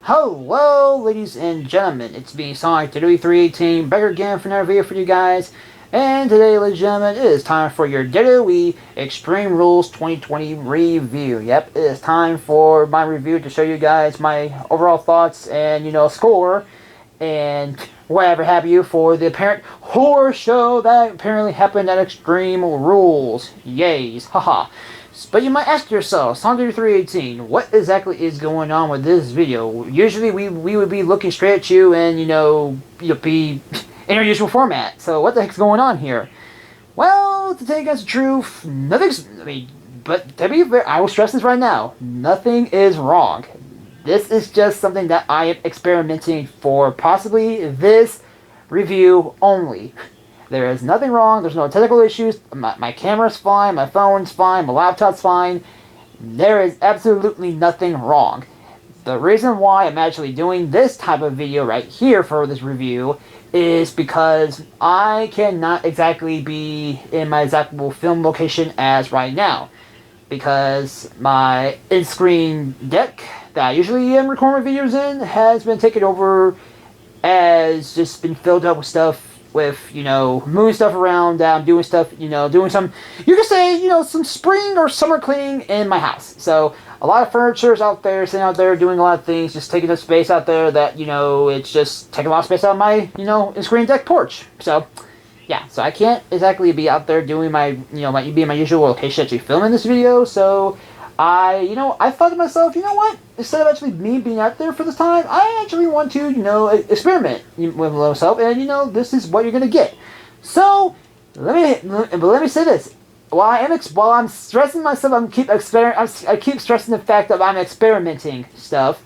Hello, ladies and gentlemen. It's me, Sonic WWE 318, back again for another video for you guys. And today, ladies and gentlemen, it is time for your WWE Extreme Rules 2020 review. Yep, it is time for my review to show you guys my overall thoughts and, score and whatever have you for the apparent horror show that apparently happened at Extreme Rules. Yays, haha. But you might ask yourself, Sonic 318, what exactly is going on with this video? Usually we would be looking straight at you and, you'll be in our usual format. So what the heck's going on here? Well, to tell you guys the truth, but to be fair, I will stress this right now, nothing is wrong. This is just something that I am experimenting for possibly this review only. There is nothing wrong, there's no technical issues, my camera's fine, my phone's fine, my laptop's fine. There is absolutely nothing wrong. The reason why I'm actually doing this type of video right here for this review is because I cannot exactly be in my exact film location as right now. Because my in-screen deck that I usually am recording videos in has been taken over, has just been filled up with stuff, with, moving stuff around, doing stuff, doing some, you could say, some spring or summer cleaning in my house. So, a lot of furniture is out there, sitting out there, doing a lot of things, just taking up space out there that, it's just taking a lot of space out of my, in-screen deck porch. So, yeah, so I can't exactly be out there doing my, be in my usual location actually filming this video, so I thought to myself, what? Instead of actually me being out there for this time, I actually want to, experiment with myself, and, this is what you're going to get. So, let me say this. While I'm stressing myself, I keep stressing the fact that I'm experimenting stuff.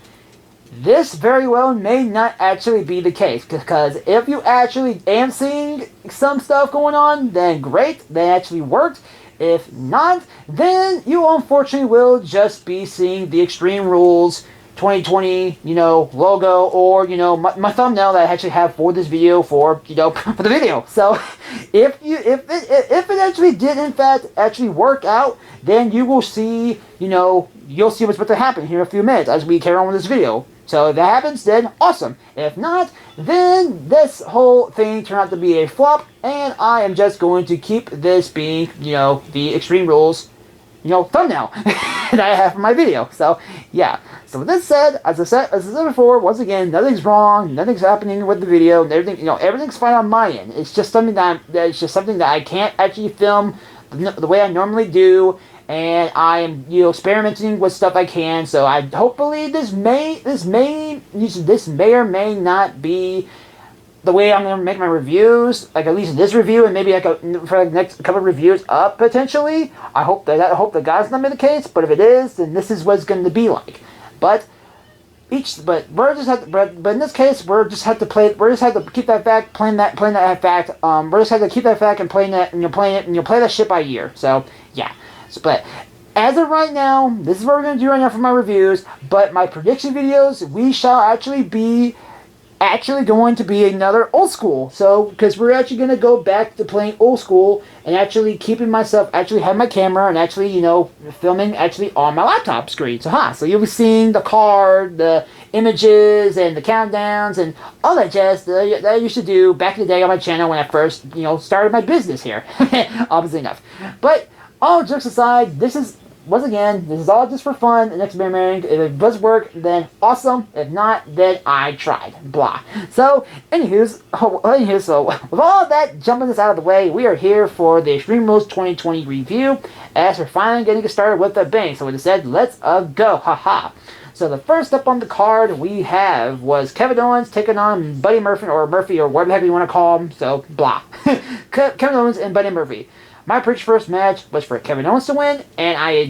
This very well may not actually be the case, because if you actually am seeing some stuff going on, then great, that actually worked. If not, then you unfortunately will just be seeing the Extreme Rules 2020, logo, or, my thumbnail that I actually have for this video for the video. So, if it actually did in fact actually work out, then you will see, you'll see what's about to happen here in a few minutes as we carry on with this video. So if that happens, then awesome. If not, then this whole thing turned out to be a flop, and I am just going to keep this being, the Extreme Rules, thumbnail that I have for my video. So, yeah. So with this said, as I said before, once again, nothing's wrong, nothing's happening with the video, and everything, everything's fine on my end. It's just something that I can't actually film the way I normally do. And I am, experimenting with stuff I can. So I hopefully this may or may not be the way I'm gonna make my reviews. Like at least this review, and maybe for the next couple of reviews up potentially. I hope that God's not be the case. But if it is, then this is what it's going to be like. But in this case, we're just have to keep that fact, playing that fact. We're just have to keep that fact and playing that, and you're playing it, and you'll play that shit by ear. So yeah. But as of right now, this is what we're going to do right now for my reviews. But my prediction videos, we shall actually going to be another old school. So, because we're actually going to go back to playing old school and actually keeping myself, actually have my camera and actually, filming actually on my laptop screen. So you'll be seeing the card, the images, and the countdowns, and all that jazz that I used to do back in the day on my channel when I first, started my business here. Obviously enough. But all jokes aside, this is all just for fun and experimenting. If it does work, then awesome. If not, then I tried. Blah. So, so with all that jumping this out of the way, we are here for the Extreme Rules 2020 review, as we're finally getting started with the bang. So with that said, let's go. Haha. So the first up on the card we have was Kevin Owens taking on Buddy Murphy, or whatever the heck you want to call him. So, blah. Kevin Owens and Buddy Murphy. My first match was for Kevin Owens to win, and I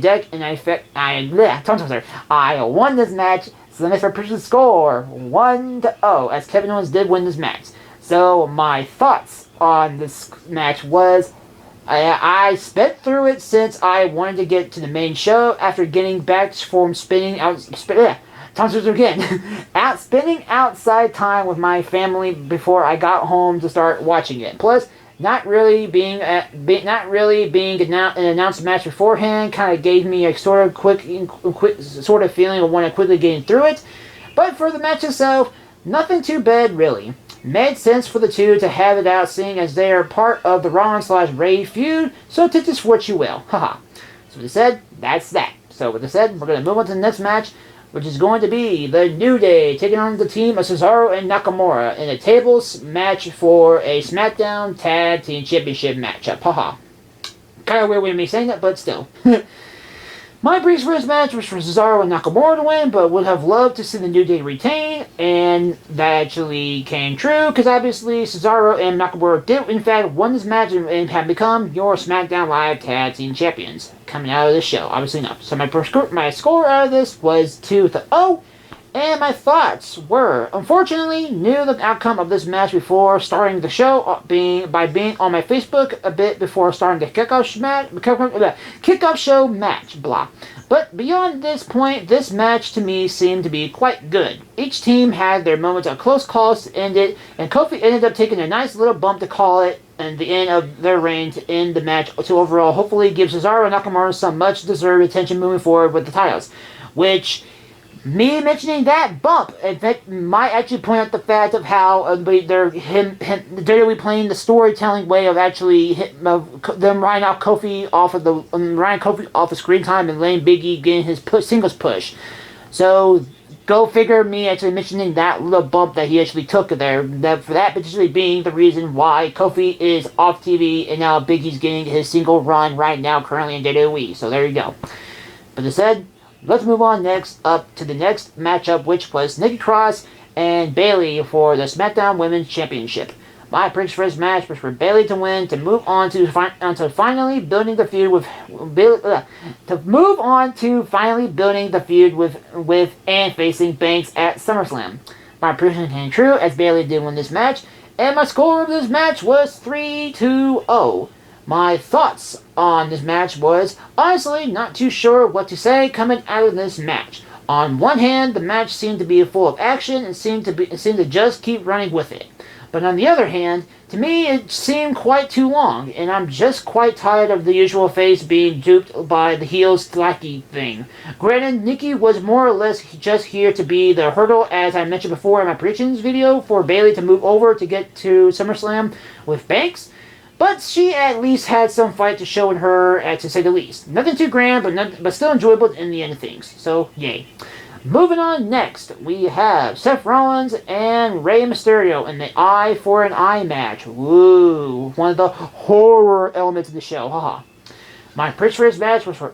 won this match. So the next prediction score 1-0, as Kevin Owens did win this match. So my thoughts on this match was, I sped through it since I wanted to get to the main show after getting back from spending outside time with my family before I got home to start watching it. Plus, not really being an announced match beforehand kind of gave me a sort of quick sort of feeling of wanting to quickly getting through it. But for the match itself, nothing too bad really. Made sense for the two to have it out, seeing as they are part of the Rollins/Ray feud, so take this for what you will. Haha. So with that said, that's that. So with that said, we're going to move on to the next match, which is going to be the New Day taking on the team of Cesaro and Nakamura in a tables match for a SmackDown Tag Team Championship matchup. Haha. Kind of weird way of me saying that, but still. My briefs for this match was for Cesaro and Nakamura to win, but would have loved to see the New Day retain, and that actually came true, because obviously Cesaro and Nakamura did, in fact, win this match and have become your SmackDown Live Tag Team Champions coming out of this show. Obviously not. So my score out of this was 2-0, and my thoughts were, unfortunately, knew the outcome of this match before starting the show, by being on my Facebook a bit before starting the kickoff show match, blah. But beyond this point, this match to me seemed to be quite good. Each team had their moments of close calls to end it, and Kofi ended up taking a nice little bump to call it and the end of their reign to end the match to overall hopefully give Cesaro and Nakamura some much deserved attention moving forward with the titles, which me mentioning that bump, in fact, might actually point out the fact of how they're playing the storytelling way of actually them riding off Kofi off of the screen time and letting Big E getting his singles push. So go figure, me actually mentioning that little bump that he actually took there, for that potentially being the reason why Kofi is off TV and now Big E's getting his single run right now currently in WWE. So there you go. But as said, let's move on next up to the next matchup, which was Nikki Cross and Bayley for the SmackDown Women's Championship. My prediction for this match was for Bayley to win to move on to finally building the feud with and facing Banks at SummerSlam. My prediction came true as Bayley did win this match, and my score of this match was 3-0. My thoughts on this match was, honestly, not too sure what to say coming out of this match. On one hand, the match seemed to be full of action and seemed to just keep running with it. But on the other hand, to me, it seemed quite too long, and I'm just quite tired of the usual face being duped by the heel's slacky thing. Granted, Nikki was more or less just here to be the hurdle, as I mentioned before in my predictions video, for Bayley to move over to get to SummerSlam with Banks. But she at least had some fight to show in her, to say the least. Nothing too grand, but still enjoyable in the end of things. So, yay. Moving on next, we have Seth Rollins and Rey Mysterio in the Eye for an Eye match. Woo! One of the horror elements of the show. Haha. My prediction for this match was for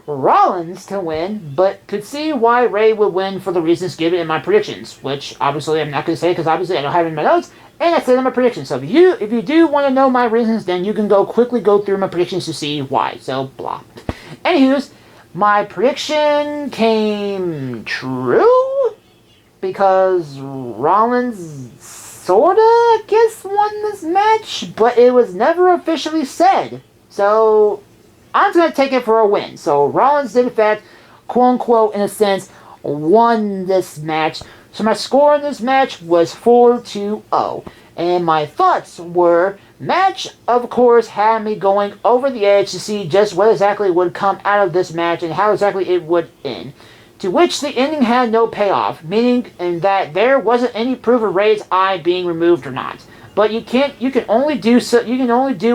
Rollins to win, but could see why Rey would win for the reasons given in my predictions, which obviously I'm not going to say because obviously I don't have it in my notes, and I said in my predictions. So if you do want to know my reasons, then you can quickly go through my predictions to see why. So blah. Anywho's, my prediction came true because Rollins sorta, I guess, won this match, but it was never officially said. So I'm just going to take it for a win. So Rollins did, in fact, quote-unquote, in a sense, won this match. So my score in this match was 4-0. And my thoughts were, match, of course, had me going over the edge to see just what exactly would come out of this match and how exactly it would end. To which the ending had no payoff, meaning that there wasn't any proof of Rey's eye being removed or not. But you can only do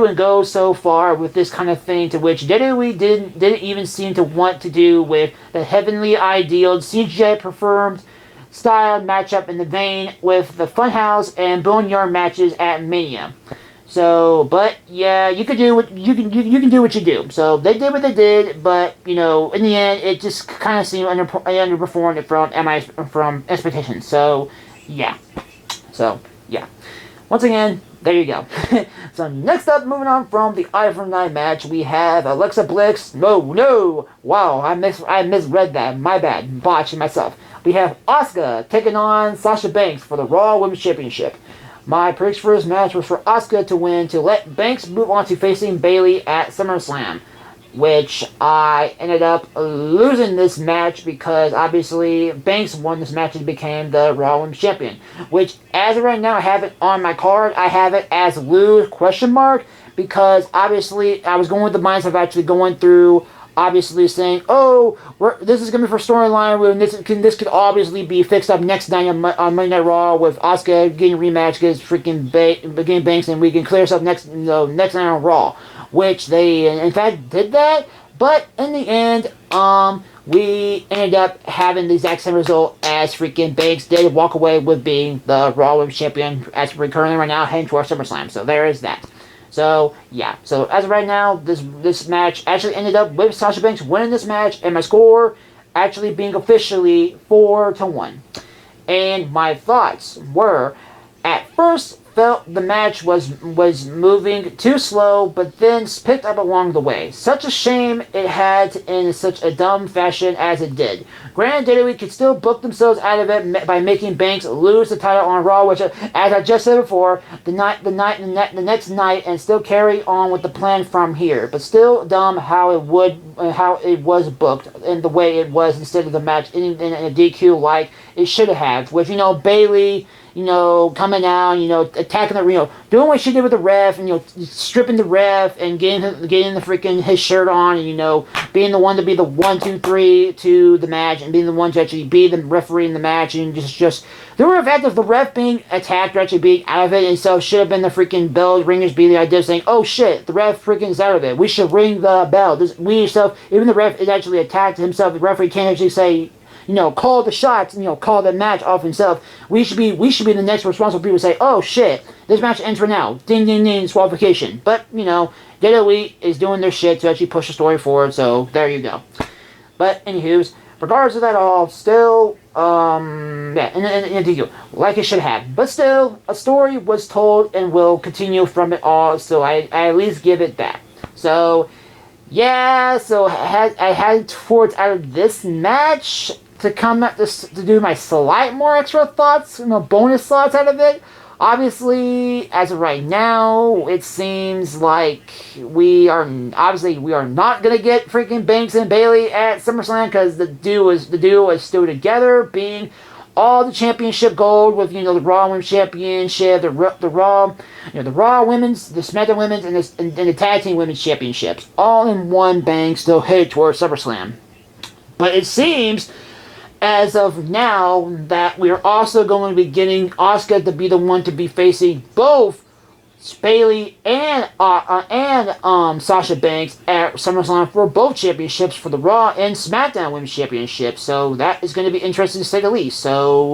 and go so far with this kind of thing, to which WWE didn't even seem to want to do with the heavenly ideal CGI performed style matchup in the vein with the Funhouse and Boneyard matches at Mania. So, but yeah, you can do what you do. So they did what they did, but in the end, it just kind of seemed underperformed from expectations. So, yeah. Once again, there you go. So next up, moving on from the Eye for an Eye match, we have Alexa Bliss. No, wow, I misread that. My bad, botching myself. We have Asuka taking on Sasha Banks for the Raw Women's Championship. My prediction for this match was for Asuka to win to let Banks move on to facing Bayley at SummerSlam, which I ended up losing this match because obviously Banks won this match and became the Raw Women's Champion, which as of right now I have it on my card. I have it as lose ? Because obviously I was going with the mindset of actually going through obviously saying, "Oh, this is gonna be for storyline, and this could obviously be fixed up next night on Monday Night Raw with Asuka getting a rematch against freaking Banks, and we can clear this up next night on Raw," which they in fact did that. But in the end, we ended up having the exact same result as freaking Banks did, walk away with being the Raw Women's Champion as we're currently right now heading towards SummerSlam. So there is that. So, yeah. So, as of right now, this match actually ended up with Sasha Banks winning this match, and my score actually being officially 4-1. And my thoughts were, at first, felt the match was moving too slow, but then picked up along the way. Such a shame it had in such a dumb fashion as it did. Granted, WWE could still book themselves out of it by making Banks lose the title on Raw, which, as I just said before, the next night, and still carry on with the plan from here. But still dumb how it was booked in the way it was instead of the match in a DQ like it should have. With Bayley, coming out, attacking the, doing what she did with the ref, and, stripping the ref and getting the freaking his shirt on, and, being the one to be the 1, 2, 3 to the match, and being the one to actually be the referee in the match, and just the fact of the ref being attacked or actually being out of it, and so it should have been the freaking bell ringers be the idea of saying, "Oh shit, the ref freaking is out of it. We should ring the bell." Even the ref is actually attacked himself. The referee can't actually say, call the shots, call the match off himself. We should be the next responsible people to say, "Oh shit, this match ends for now. Ding ding ding, disqualification." But WWE is doing their shit to actually push the story forward. So there you go. But anywho's, regardless of that all, still, yeah, and DQ, like it should have. But still, a story was told and will continue from it all. So I at least give it that. So. Yeah, so I had towards out of this match to come at this to do my slight more extra thoughts, bonus thoughts out of it. Obviously, as of right now, it seems like we are not gonna get freaking Banks and Bayley at SummerSlam because the duo is still together, being all the championship gold with the Raw Women's Championship, the Raw, the Raw Women's, the SmackDown Women's, and the Tag Team Women's Championships, all in one bang, still headed towards SummerSlam. But it seems, as of now, that we are also going to be getting Asuka to be the one to be facing both Bayley and Sasha Banks at SummerSlam for both championships, for the Raw and SmackDown Women's Championship. So that is going to be interesting to say the least. So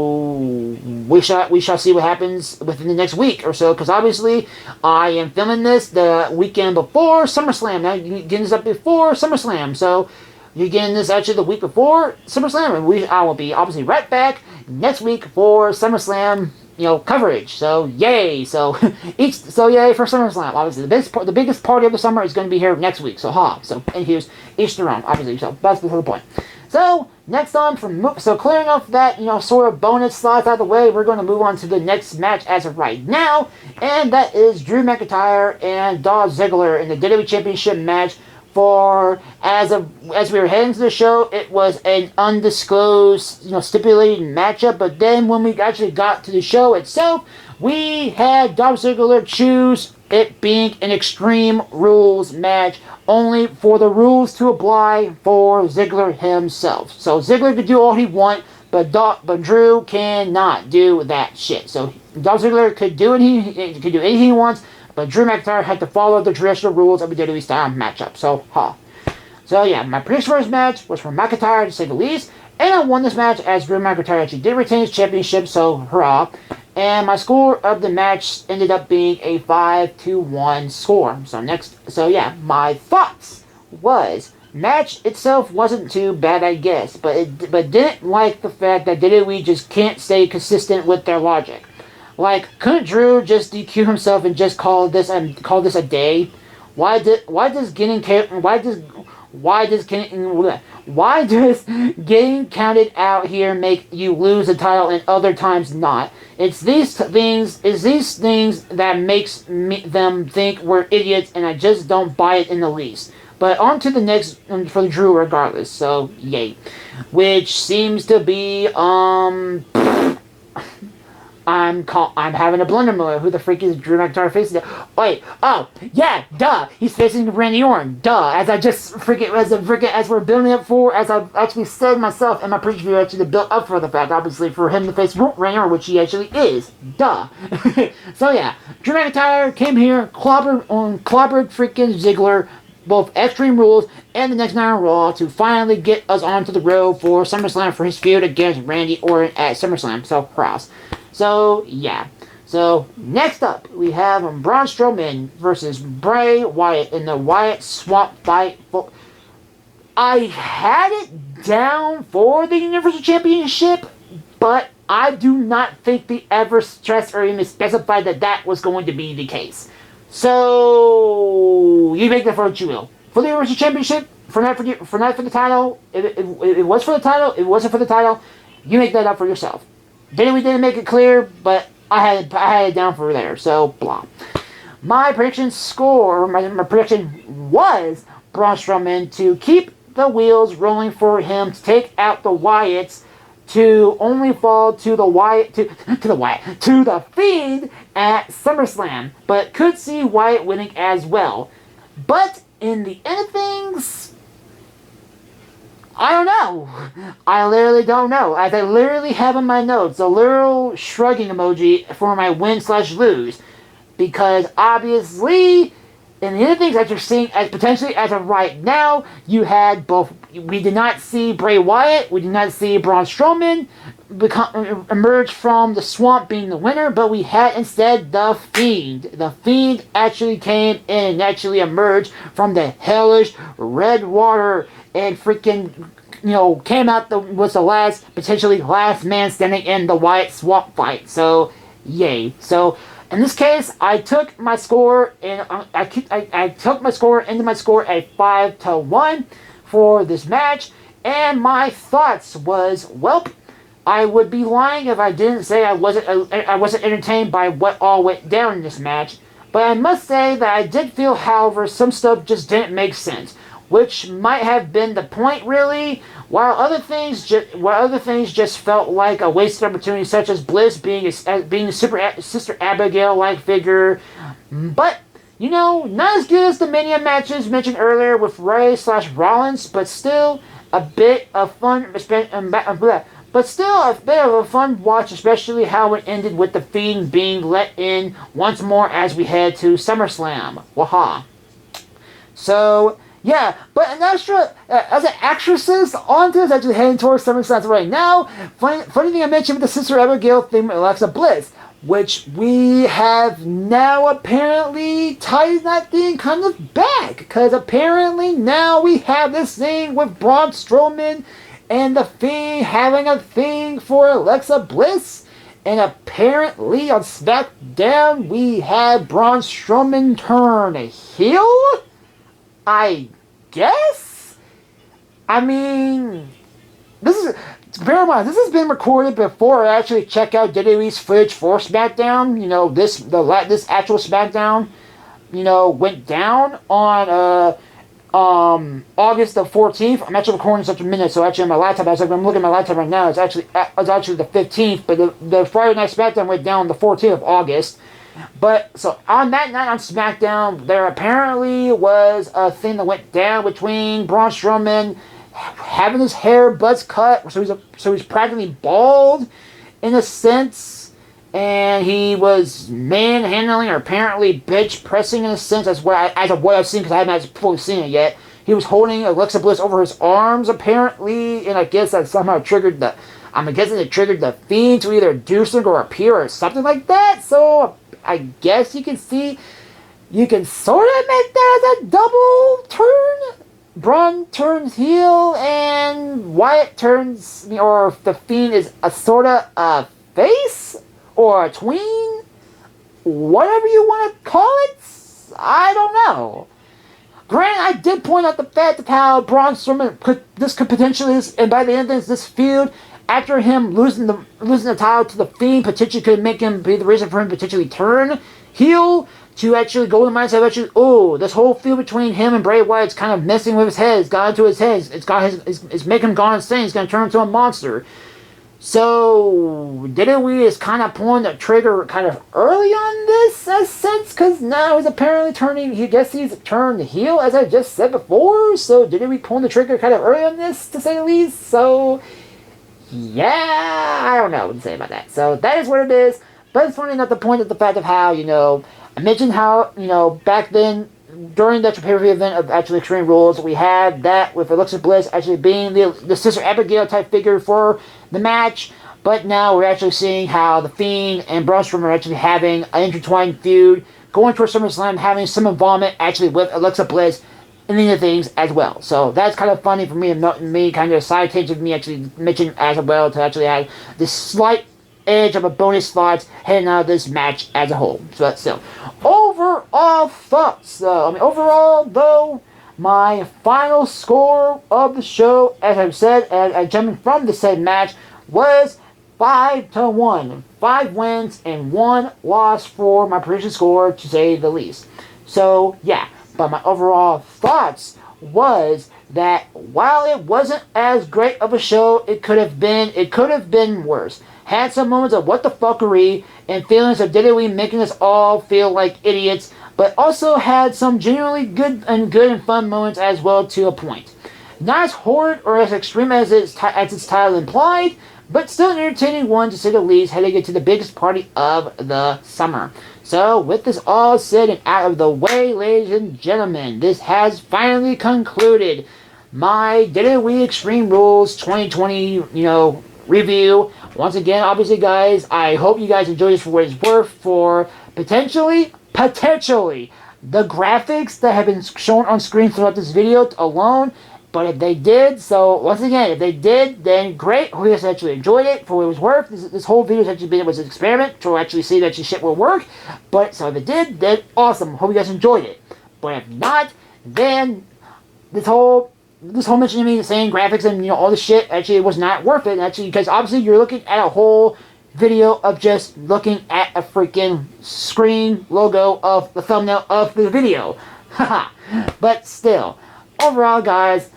we shall see what happens within the next week or so, because obviously I am filming this the weekend before SummerSlam. Now you're getting this up before SummerSlam, so you're getting this actually the week before SummerSlam, and I will be obviously right back next week for SummerSlam coverage. So yay! So yay for SummerSlam. Obviously, the biggest party of the summer is going to be here next week. So and here's each their own. Obviously, so that's the whole point. So next on clearing off that sort of bonus slots out of the way, we're going to move on to the next match as of right now, and that is Drew McIntyre and Dolph Ziggler in the WWE Championship match. As we were heading to the show, it was an undisclosed, stipulated matchup. But then when we actually got to the show itself, we had Dolph Ziggler choose it being an Extreme Rules match, only for the rules to apply for Ziggler himself. So Ziggler could do all he wants, but Drew cannot do that shit. So Dolph Ziggler could do anything he wants, but Drew McIntyre had to follow the traditional rules of a WWE style matchup. So yeah, my prediction for this match was for McIntyre, to say the least, and I won this match as Drew McIntyre actually did retain his championship, so hurrah. And my score of the match ended up being a 5-1 score. So yeah, my thoughts was, match itself wasn't too bad, I guess, but didn't like the fact that WWE just can't stay consistent with their logic. Like, couldn't Drew just DQ himself and just call this a day? Why does getting counted out here make you lose the title and other times not? It's these things that makes them think we're idiots, and I just don't buy it in the least. But on to the next for the Drew regardless. So yay, which seems to be I'm having a blunder moment. Who the freak is Drew McIntyre facing? Wait, oh yeah, duh. He's facing Randy Orton. Duh. As we're building up for, as I've actually said myself in my preview, actually to build up for the fact, obviously, for him to face Randy Orton, which he actually is. Duh. So yeah, Drew McIntyre came here, clobbered freaking Ziggler, both Extreme Rules and the next night on Raw, to finally get us onto the road for SummerSlam for his feud against Randy Orton at SummerSlam. So cross. So, yeah. So, next up, we have Braun Strowman versus Bray Wyatt in the Wyatt Swamp Fight. I had it down for the Universal Championship, but I do not think they ever stressed or even specified that that was going to be the case. So, you make that for what you will. For the Universal Championship, for not for the title, it was for the title, it wasn't for the title, you make that up for yourself. We didn't make it clear, but I had it down for there, so blah. My prediction was Braun Strowman to keep the wheels rolling for him to take out the Wyatts, to only fall to the Fiend at SummerSlam, but could see Wyatt winning as well. But in the end of things, I don't know. I literally don't know. As I literally have in my notes a literal shrugging emoji for my win/lose. Because obviously, in the other things that you're seeing as potentially as of right now, you had both. We did not see Bray Wyatt. We did not see Braun Strowman emerge from the swamp being the winner, but we had instead the Fiend. The Fiend actually came in and actually emerged from the hellish red water and freaking, came out was the potentially last man standing in the Wyatt Swamp Fight. So, yay. So, in this case, I took my score and I took my score into my score at 5-1 for this match, and my thoughts was, welp, I would be lying if I didn't say I wasn't entertained by what all went down in this match. But I must say that I did feel, however, some stuff just didn't make sense, which might have been the point, really. While other things just felt like a wasted opportunity, such as Bliss being a Sister Abigail-like figure, but not as good as the Mania matches mentioned earlier with Ray/Rollins, but still a bit of fun. But still a bit of a fun watch, especially how it ended with the Fiend being let in once more as we head to SummerSlam. Waha. So, yeah, but an extra, as an actresses on this, actually heading towards SummerSlam right now. Funny thing I mentioned with the Sister Abigail thing with Alexa Bliss, which we have now apparently tied that thing kind of back, because apparently now we have this thing with Braun Strowman and the Fiend having a thing for Alexa Bliss, and apparently on SmackDown we had Braun Strowman turn heel? I guess? I mean, bear in mind, this has been recorded before I actually check out WWE's footage for SmackDown. This actual SmackDown, went down on August the 14th. I'm actually recording such a minute, so actually on my laptop, I'm looking at my laptop right now, it's actually the 15th, but the Friday Night SmackDown went down the 14th of August. But, so, on that night on SmackDown, there apparently was a thing that went down between Braun Strowman having his hair buzz cut, so he's practically bald, in a sense, and he was manhandling or apparently bench pressing in a sense, as of what I've seen, because I haven't fully seen it yet. He was holding Alexa Bliss over his arms, apparently, and I guess that somehow triggered I'm guessing it triggered the Fiend to either do something or appear or something like that, so I guess you can sort of make that as a double turn. Braun turns heel and Wyatt turns, or the Fiend is a sort of a face or a tween, whatever you want to call it. I don't know. Granted, I did point out the fact of how Braun Strowman could potentially, and by the end of this feud, after him losing the title to the Fiend, potentially could make him be the reason for him to potentially turn heel, to actually go in the mindset of actually, this whole feud between him and Bray Wyatt's kind of messing with his head. It's got into his head. It's making him gone insane. He's going to turn into a monster. So WWE is kind of pulling the trigger kind of early on this, in a sense, because now he's apparently turning. He guess he's turned heel, as I just said before. So WWE pulling the trigger kind of early on this, to say the least. So yeah, I don't know what to say about that. So that is what it is. But it's funny enough to point at the fact of how, I mentioned how, back then, during the pay-per-view event of actually Extreme Rules, we had that with Alexa Bliss actually being the Sister Abigail type figure for the match. But now we're actually seeing how The Fiend and Braun Strowman are actually having an intertwined feud, going towards SummerSlam, having some involvement actually with Alexa Bliss and the other things as well. So that's kind of funny for me, and me kind of a side tangent of me actually mentioning as well to actually have this slight edge of a bonus slot heading out of this match as a whole. But still, overall thoughts. Overall though, my final score of the show, as I've said, as jumping from the said match, was 5-1. 5 wins and 1 loss for my prediction score, to say the least. So yeah, but my overall thoughts was that while it wasn't as great of a show, it could have been worse. Had some moments of what the fuckery and feelings of WWE making us all feel like idiots, but also had some genuinely good and fun moments as well, to a point. Not as horrid or as extreme as its title implied, but still an entertaining one, to say the least, heading into the biggest party of the summer. So, with this all said and out of the way, ladies and gentlemen, this has finally concluded my WWE Extreme Rules 2020, review. Once again, obviously, guys, I hope you guys enjoy this for what it's worth, for potentially, the graphics that have been shown on screen throughout this video alone. But if they did, so once again, if they did, then great. Hope you guys actually enjoyed it for what it was worth. This whole video has actually been an experiment to actually see that your shit will work. But so if it did, then awesome. Hope you guys enjoyed it. But if not, then this whole mentioning me saying graphics and all this shit actually was not worth it. Actually, because obviously you're looking at a whole video of just looking at a freaking screen logo of the thumbnail of the video. Haha. But still, overall, guys,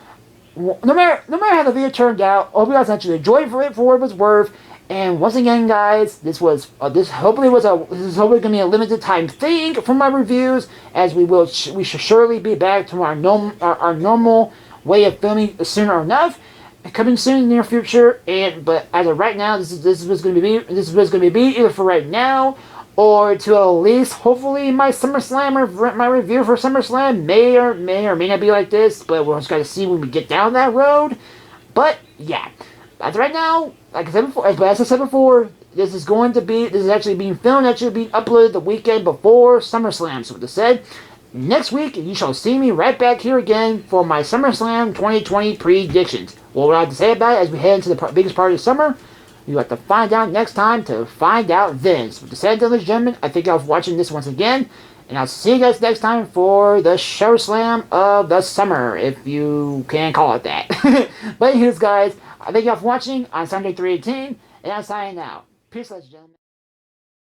no matter how the video turned out, I hope you guys actually enjoyed it for what it was worth. And once again, guys, this is hopefully going to be a limited time thing for my reviews, as we should surely be back to our normal way of filming sooner enough, coming soon in the near future. But as of right now, this is what's going to be either for right now, or to at least hopefully my SummerSlam or my review for SummerSlam may or may not be like this, but we'll just got to see when we get down that road. But yeah, as of right now, like I said before, as I said before, this is actually being filmed, actually being uploaded the weekend before SummerSlam. So with that said, next week you shall see me right back here again for my SummerSlam 2020 predictions. What would I have to say about it as we head into the biggest part of the summer? You have to find out next time to find out then. So with that said, ladies and gentlemen, I thank y'all for watching this once again, and I'll see you guys next time for the SummerSlam of the summer, if you can call it that. But anyways, guys, I thank y'all for watching on Sunday 318, and I'm signing out. Peace, ladies and gentlemen.